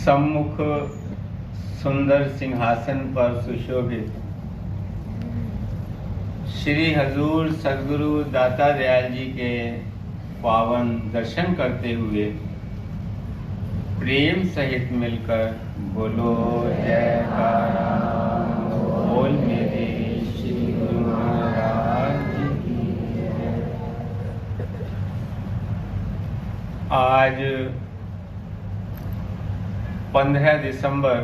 सम्मुख सुंदर सिंहासन पर सुशोभित श्री हजूर सदगुरु दाता दयाल जी के पावन दर्शन करते हुए प्रेम सहित मिलकर बोलो जयकारा बोल मेरे श्री गुरु महाराज जी की। आज 15 दिसंबर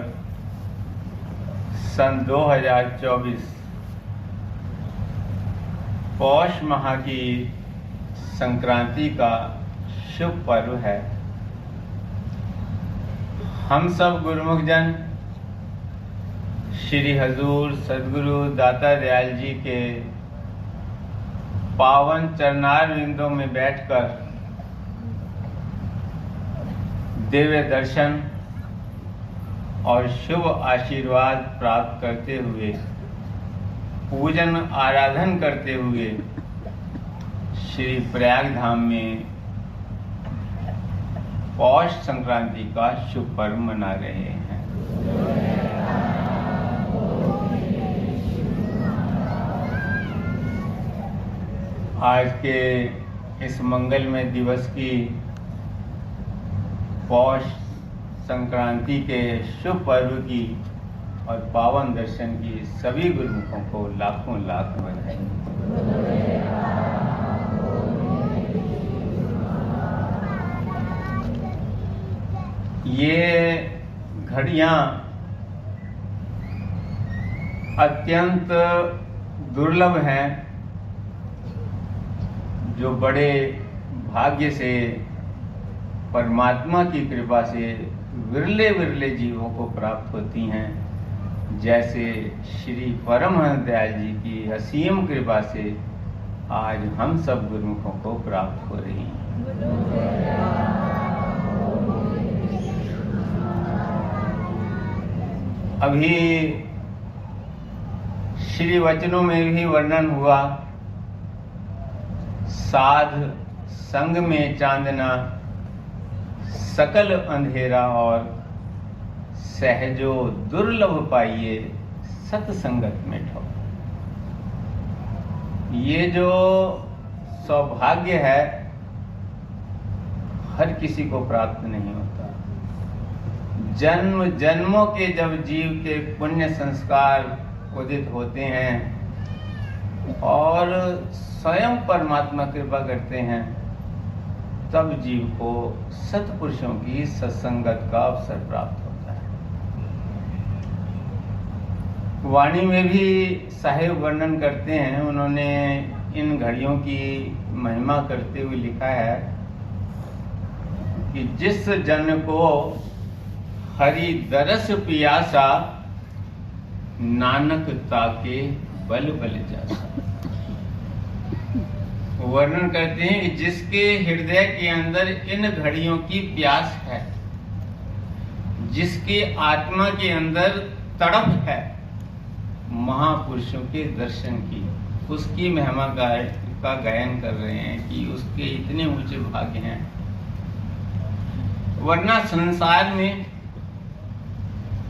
सन 2024 पौष माह की संक्रांति का शुभ पर्व है। हम सब गुरुमुख जन श्री हजूर सदगुरु दाता दयाल जी के पावन चरणार विंदों में बैठकर दिव्य दर्शन और शुभ आशीर्वाद प्राप्त करते हुए पूजन आराधन करते हुए श्री प्रयाग धाम में पौष संक्रांति का शुभ पर्व मना रहे हैं। आज के इस मंगलमय दिवस की पौष संक्रांति के शुभ पर्व की और पावन दर्शन की सभी गुरुमुखों को लाखों लाख बधाई। ये घड़ियां अत्यंत दुर्लभ हैं, जो बड़े भाग्य से परमात्मा की कृपा से विरले विरले जीवों को प्राप्त होती हैं। जैसे श्री परमहंस दयाल जी की असीम कृपा से आज हम सब गुरुमुखों को प्राप्त हो रही हैं। अभी श्री वचनों में भी वर्णन हुआ, साध संग में चांदना सकल अंधेरा और सहजो दुर्लभ पाइए सत्संगत में ठो। ये जो सौभाग्य है हर किसी को प्राप्त नहीं होता। जन्म जन्मों के जब जीव के पुण्य संस्कार उदित होते हैं और स्वयं परमात्मा कृपा करते हैं, तब जीव को सत्पुरुषों की सत्संगत का अवसर प्राप्त होता है। वाणी में भी साहिब वर्णन करते हैं, उन्होंने इन घड़ियों की महिमा करते हुए लिखा है कि जिस जन को हरि दरस पियासा नानक ताके बल बल जासा। वर्णन करते हैं कि जिसके हृदय के अंदर इन घड़ियों की प्यास है, जिसकी आत्मा के अंदर तड़प है महापुरुषों के दर्शन की, उसकी महिमा का गायन कर रहे हैं कि उसके इतने ऊंचे भाग्य हैं। वरना संसार में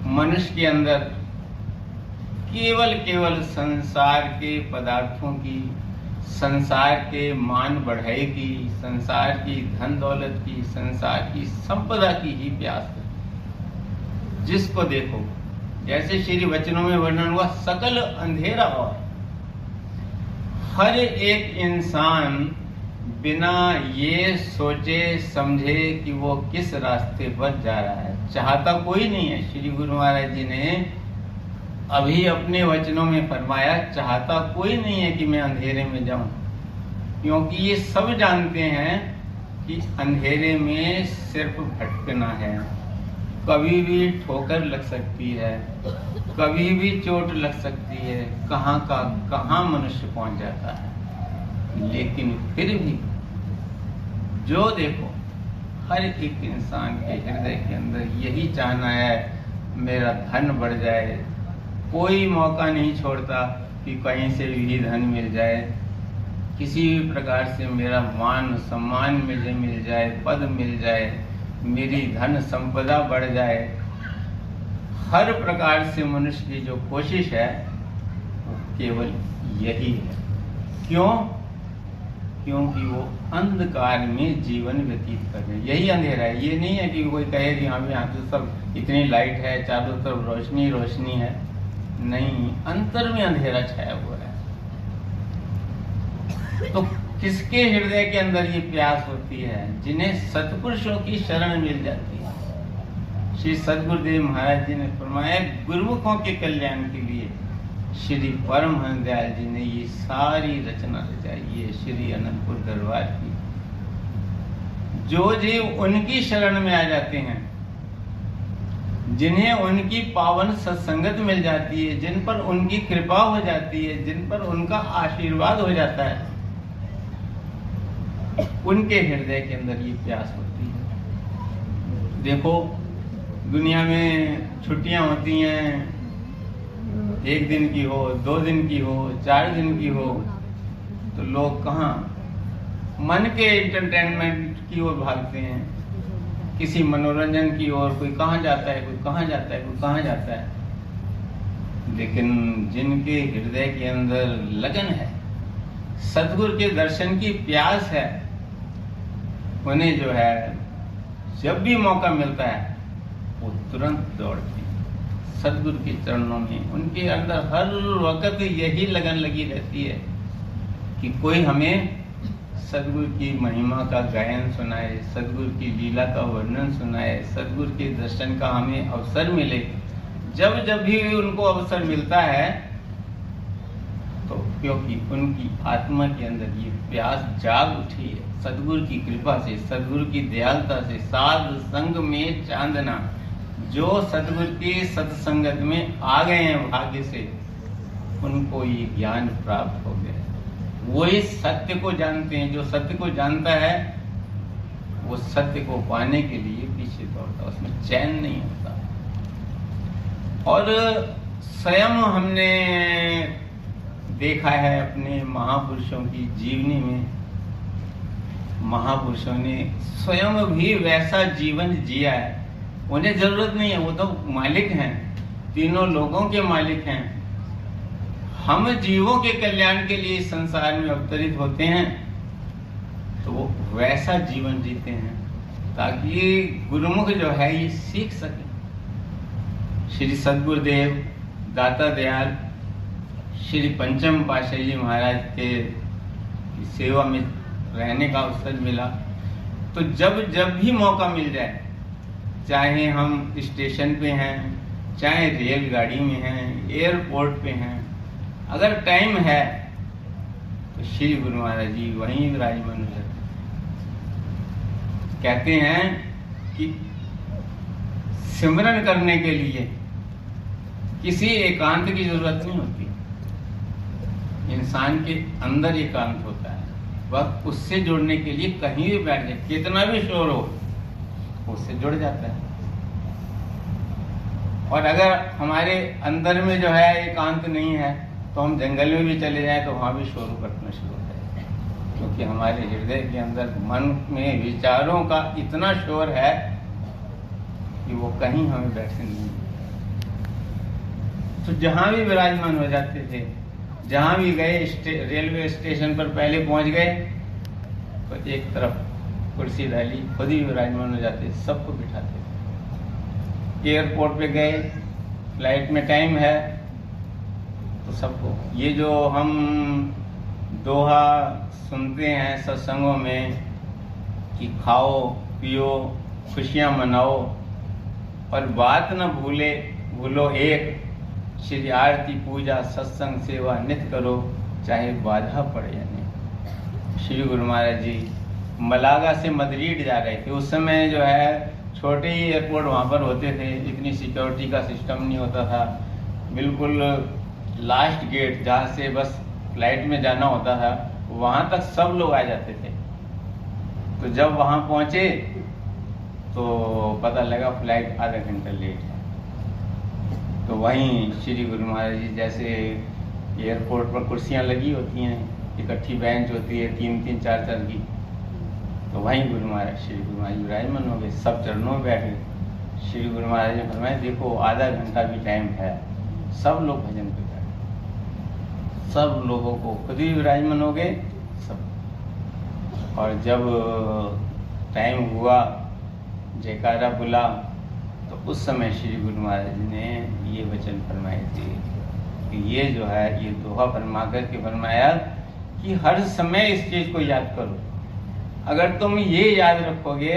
मनुष्य के अंदर केवल संसार के पदार्थों की, संसार के मान बढ़ाई की, संसार की धन दौलत की, संसार की संपदा की ही प्यास है। जिसको देखो, जैसे श्री वचनों में वर्णन हुआ, सकल अंधेरा और हर एक इंसान बिना ये सोचे समझे कि वो किस रास्ते पर जा रहा है, चाहता कोई नहीं है। श्री गुरु महाराज जी ने अभी अपने वचनों में फरमाया, चाहता कोई नहीं है कि मैं अंधेरे में जाऊं, क्योंकि ये सब जानते हैं कि अंधेरे में सिर्फ भटकना है। कभी भी ठोकर लग सकती है, कभी भी चोट लग सकती है, कहाँ का कहाँ मनुष्य पहुंच जाता है। लेकिन फिर भी जो देखो, हर एक इंसान के हृदय के अंदर यही चाहना है, मेरा धन बढ़ जाए। कोई मौका नहीं छोड़ता कि कहीं से भी धन मिल जाए, किसी भी प्रकार से मेरा मान सम्मान मुझे मिल जाए, पद मिल जाए, मेरी धन संपदा बढ़ जाए। हर प्रकार से मनुष्य की जो कोशिश है वो केवल यही है। क्यों? क्योंकि वो अंधकार में जीवन व्यतीत कर रहे हैं। यही अंधेरा है। ये नहीं है कि कोई कहे कि हाँ यहाँ तो सब इतनी लाइट है, चारों तरफ रोशनी रोशनी है। नहीं, अंतर में अंधेरा छाया हुआ है। तो किसके हृदय के अंदर ये प्यास होती है? जिन्हें सत्पुरुषों की शरण मिल जाती है। श्री सद्गुरुदेव महाराज जी ने फरमाया, गुरुमुखों के कल्याण के लिए श्री परमहंस दयाल जी ने ये सारी रचना रचाई है श्री अनंतपुर दरबार की। जो जीव उनकी शरण में आ जाते हैं, जिन्हें उनकी पावन सत्संगत मिल जाती है, जिन पर उनकी कृपा हो जाती है, जिन पर उनका आशीर्वाद हो जाता है, उनके हृदय के अंदर ये प्यास होती है। देखो, दुनिया में छुट्टियां होती हैं, 1 दिन की हो, 2 दिन की हो, 4 दिन की हो, तो लोग कहाँ मन के एंटरटेनमेंट की ओर भागते हैं, किसी मनोरंजन की ओर। कोई कहाँ जाता है, कोई कहाँ जाता है, कोई कहाँ जाता है। लेकिन जिनके हृदय के अंदर लगन है, सद्गुरु के दर्शन की प्यास है, उन्हें जो है जब भी मौका मिलता है वो तुरंत दौड़ते हैं सद्गुरु के चरणों में। उनके अंदर हर वक्त यही लगन लगी रहती है कि कोई हमें सद्गुरु की महिमा का गायन सुनाए, सद्गुरु की लीला का वर्णन सुनाए, सद्गुरु के दर्शन का हमें अवसर मिले। जब जब भी उनको अवसर मिलता है, तो क्योंकि उनकी आत्मा के अंदर ये प्यास जाग उठी है सद्गुरु की कृपा से, सद्गुरु की दयालुता से। साध संग में चांदना, जो सद्गुरु की सत्संगत में आ गए हैं भाग्य से, उनको ये ज्ञान प्राप्त हो गया। वो इस सत्य को जानते हैं। जो सत्य को जानता है वो सत्य को पाने के लिए पीछे दौड़ता, उसमें चैन नहीं होता। और स्वयं हमने देखा है अपने महापुरुषों की जीवनी में, महापुरुषों ने स्वयं भी वैसा जीवन जिया है। उन्हें जरूरत नहीं है, वो तो मालिक हैं, तीनों लोगों के मालिक हैं। हम जीवों के कल्याण के लिए इस संसार में अवतरित होते हैं, तो वो वैसा जीवन जीते हैं ताकि गुरुमुख जो है ये सीख सके। श्री सद्गुरुदेव दाता दयाल श्री पंचम पातशाही जी महाराज के सेवा में रहने का अवसर मिला, तो जब जब भी मौका मिल जाए, चाहे हम स्टेशन पे हैं, चाहे रेलगाड़ी में हैं, एयरपोर्ट पे हैं, अगर टाइम है तो श्री गुरु महाराज जी वहीं विराजमान हो जाते। कहते हैं कि सिमरन करने के लिए किसी एकांत की जरूरत नहीं होती। इंसान के अंदर एकांत होता है, वह उससे जुड़ने के लिए कहीं भी बैठ जाए, कितना भी शोर हो, उससे जुड़ जाता है। और अगर हमारे अंदर में जो है एकांत नहीं है, तो हम जंगल में भी चले जाएं तो वहां भी शोर करना शुरू हो जाए, क्योंकि हमारे हृदय के अंदर मन में विचारों का इतना शोर है कि वो कहीं हमें बैठने नहीं। तो जहां भी विराजमान हो जाते थे, जहां भी गए, रेलवे स्टेशन पर पहले पहुंच गए तो एक तरफ कुर्सी डाली, खुद ही विराजमान हो जाते, सबको बिठाते। एयरपोर्ट पे गए, फ्लाइट में टाइम है तो सबको, ये जो हम दोहा सुनते हैं सत्संगों में कि खाओ पियो खुशियां मनाओ और बात न भूलो एक, श्री आरती पूजा सत्संग सेवा नित्य करो, चाहे बाधा पड़े या नहीं। श्री गुरु महाराज जी मलागा से मद्रीड जा रहे थे। उस समय जो है छोटे ही एयरपोर्ट वहाँ पर होते थे, इतनी सिक्योरिटी का सिस्टम नहीं होता था। बिल्कुल लास्ट गेट जहाँ से बस फ्लाइट में जाना होता था, वहाँ तक सब लोग आ जाते थे। तो जब वहाँ पहुँचे तो पता लगा फ्लाइट आधा घंटा लेट है। तो वहीं श्री गुरु महाराज जी, जैसे एयरपोर्ट पर कुर्सियाँ लगी होती हैं, इकट्ठी बेंच होती है 3-3 4-4 की, तो वहीं गुरु महाराज श्री गुरु महाराज विराजमान हो गए, सब चरणों में बैठ गए। श्री गुरु महाराज ने फरमाया, देखो आधा घंटा भी टाइम है, सब लोग भजन पे करें, सब लोगों को खुद ही विराजमान हो गए सब। और जब टाइम हुआ, जयकारा बुला, तो उस समय श्री गुरु महाराज ने ये वचन फरमाए थे कि ये जो है, ये दोहा फरमा करके फरमाया कि हर समय इस चीज को याद करो। अगर तुम ये याद रखोगे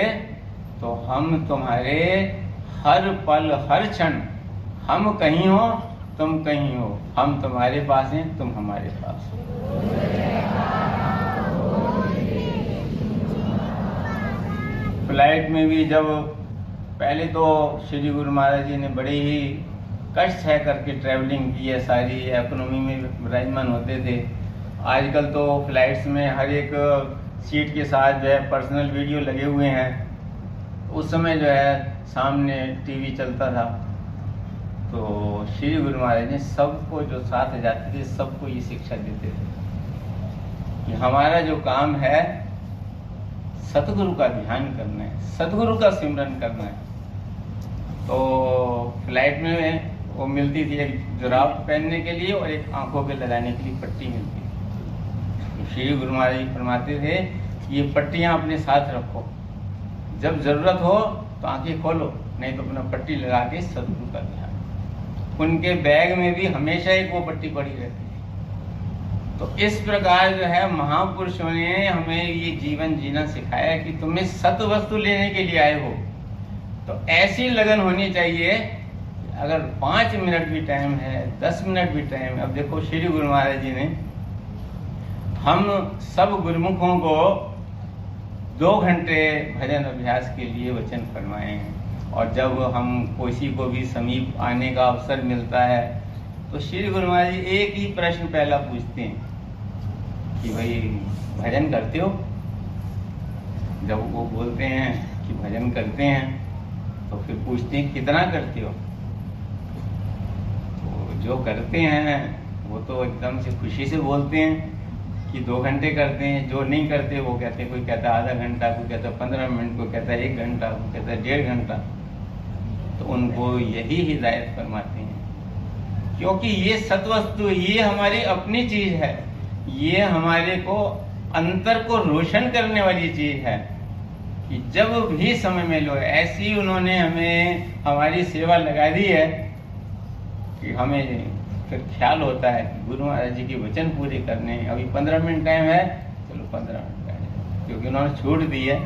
तो हम तुम्हारे हर पल हर क्षण, हम कहीं हो तुम कहीं हो, हम तुम्हारे पास हैं तुम हमारे पास हो। फ्लाइट में भी जब पहले तो श्री गुरु महाराज जी ने बड़े ही कष्ट है करके ट्रैवलिंग की है, सारी इकोनॉमी में विराजमान होते थे। आजकल तो फ्लाइट्स में हर एक सीट के साथ जो है पर्सनल वीडियो लगे हुए हैं। उस समय जो है सामने टीवी चलता था, तो श्री गुरु महाराज ने सबको जो साथ जाते थे सबको ये शिक्षा देते थे कि हमारा जो काम है सतगुरु का ध्यान करना है, सतगुरु का सिमरन करना है। तो फ्लाइट में वो मिलती थी एक जुराब पहनने के लिए और एक आंखों पे लगाने के लिए पट्टी मिलती थी। तो श्री गुरु महाराज जी फरमाते थे ये पट्टियां अपने साथ रखो, जब जरूरत हो तो आंखें खोलो, नहीं तो अपना पट्टी लगा के सतगुरु का ध्यान। उनके बैग में भी हमेशा एक वो पट्टी पड़ी रहती है। तो इस प्रकार जो है महापुरुषों ने हमें ये जीवन जीना सिखाया कि तुम्हें सत वस्तु लेने के लिए आए हो तो ऐसी लगन होनी चाहिए। अगर 5 मिनट भी टाइम है, 10 मिनट भी टाइम है। अब देखो श्री गुरु महाराज जी ने हम सब गुरुमुखों को 2 घंटे भजन अभ्यास के लिए वचन फरमाए हैं। और जब हम किसी को भी समीप आने का अवसर मिलता है तो श्री गुरु महाराज जी एक ही प्रश्न पहला पूछते हैं कि भाई भजन करते हो। जब वो बोलते हैं कि भजन करते हैं तो फिर पूछते हैं कितना करते हो। तो जो करते हैं वो तो एकदम से खुशी से बोलते हैं कि 2 घंटे करते हैं। जो नहीं करते वो कहते हैं, कोई कहता है आधा घंटा, कोई कहता है 15 मिनट, कोई कहता है 1 घंटा, कोई कहता है 1.5 घंटा। तो उनको यही हिदायत फरमाते हैं क्योंकि ये सत्वस्तु, ये हमारी अपनी चीज है, ये हमारे को अंतर को रोशन करने वाली चीज है कि जब भी समय में लो। ऐसी उन्होंने हमें हमारी सेवा लगा दी है कि हमें फिर ख्याल होता है कि गुरु महाराज जी के वचन पूरे करने। अभी 15 मिनट टाइम है, चलो 15 मिनट टाइम, क्योंकि उन्होंने छूट दी है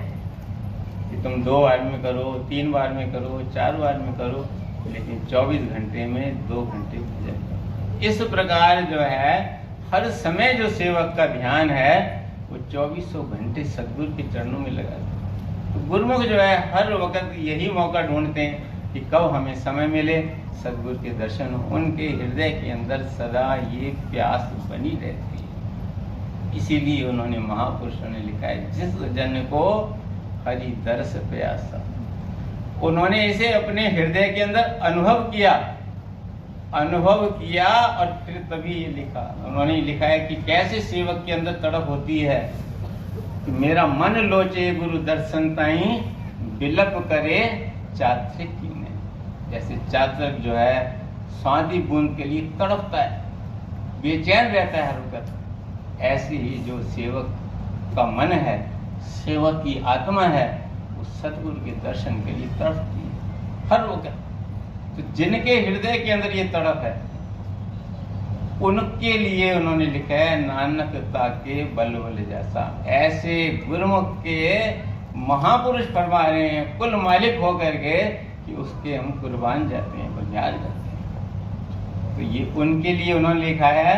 कि तुम 2 बार में करो, 3 बार में करो, 4 बार में करो, लेकिन 24 घंटे में 2 घंटे भजन करो। इस प्रकार जो है हर समय जो सेवक का ध्यान है वो 2400 घंटे सदगुरु के चरणों में लगा दो। तो गुरुमुख जो है हर वक्त यही मौका ढूंढते हैं कि कब हमें समय मिले, सदगुरु के दर्शन हो। उनके हृदय के अंदर सदा ये प्यास बनी रहती है। इसीलिए उन्होंने महापुरुषों ने लिखा है जिस जन को हरि दर्श प्यासा। उन्होंने इसे अपने हृदय के अंदर अनुभव किया और फिर तभी ये लिखा। उन्होंने लिखा है कि कैसे सेवक के अंदर तड़प होती है कि मेरा मन लोचे गुरु दर्शन ताई, विलप करे चात्रिक कीने। जैसे चातक जो है स्वाति बूंद के लिए तड़पता है, बेचैन रहता है हर वक्त, ऐसे ही जो सेवक का मन है, सेवक की आत्मा है, वो सतगुरु के दर्शन के लिए तड़पती है हर वक्त। तो जिनके हृदय के अंदर ये तड़प है उनके लिए उन्होंने लिखा है नानक ताके बल बल जैसा। ऐसे गुरुमुख के महापुरुष फरमा रहे हैं कुल मालिक होकर के कि उसके हम कुर्बान जाते हैं, बलिहार जाते हैं। तो ये उनके लिए उन्होंने लिखा है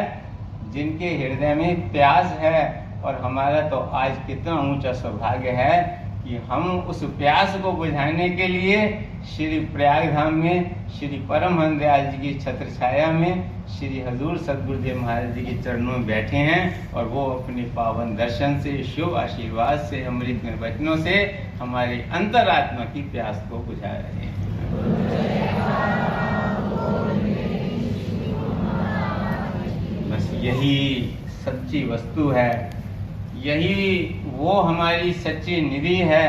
जिनके हृदय में प्यास है। और हमारा तो आज कितना ऊंचा सौभाग्य है कि हम उस प्यास को बुझाने के लिए श्री प्रयागधाम में श्री परमहंस दयाल जी की छत्र छाया में श्री हजूर सतगुरुदेव महाराज जी के चरणों में बैठे हैं। और वो अपने पावन दर्शन से, शुभ आशीर्वाद से, अमृतमय वचनों से हमारी अंतरात्मा की प्यास को बुझा रहे हैं। बस यही सच्ची वस्तु है, यही वो हमारी सच्ची निधि है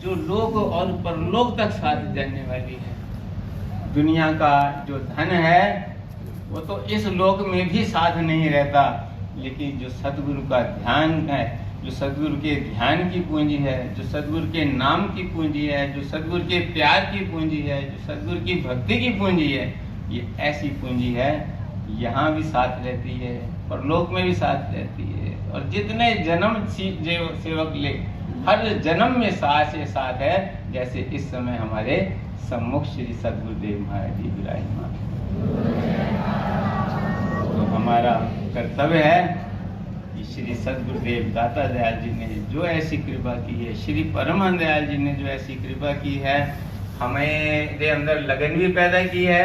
जो लोक और परलोक तक साथ जाने वाली है। दुनिया का जो धन है वो तो इस लोक में भी साथ नहीं रहता, लेकिन जो सतगुरु का ध्यान है, जो सतगुरु के ध्यान की पूंजी है, जो सतगुरु के नाम की पूंजी है, जो सतगुरु के प्यार की पूंजी है, जो सतगुरु की भक्ति की पूंजी है, ये ऐसी पूंजी है, यहाँ भी साथ रहती है, परलोक में भी साथ रहती है। और जितने जन्म सेवक ले, हर जन्म में साथ से साथ है, जैसे इस समय हमारे सम्मुख श्री सद्गुरुदेव महाराज जी विराजमान। तो हमारा कर्तव्य है कि श्री सद्गुरुदेव दाता दयाल जी ने जो ऐसी कृपा की है, श्री परमहंस दयाल जी ने जो ऐसी कृपा की है, हमें अंदर लगन भी पैदा की है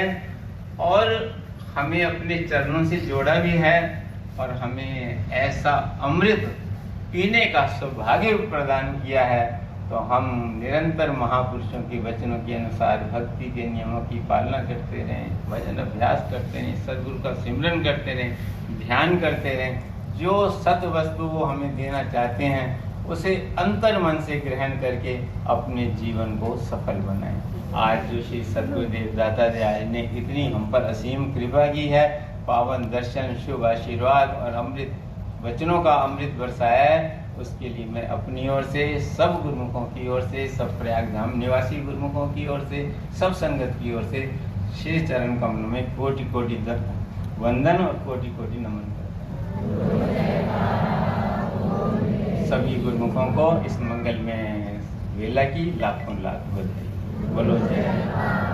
और हमें अपने चरणों से जोड़ा भी है, और हमें ऐसा अमृत पीने का सौभाग्य प्रदान किया है। तो हम निरंतर महापुरुषों के वचनों के अनुसार भक्ति के नियमों की पालना करते रहें, भजन अभ्यास करते रहें, सद्गुरु का सिमरन करते रहें, ध्यान करते रहें। जो सत वस्तु वो हमें देना चाहते हैं उसे अंतर मन से ग्रहण करके अपने जीवन को सफल बनाएं। आज जो श्री सद्गुरुदेव दाता दयाल ने इतनी हम पर असीम कृपा की है, पावन दर्शन, शुभ आशीर्वाद और अमृत वचनों का अमृत बरसाया है, उसके लिए मैं अपनी ओर से, सब गुरुमुखों की ओर से, सब प्रयाग धाम निवासी गुरुमुखों की ओर से, सब संगत की ओर से श्री चरण कमलों में कोटि कोटि वंदन और कोटि कोटि नमन करता हूं। सभी गुरुमुखों को इस मंगल में वेला की लाखों लाख बधाई। बोलो जय।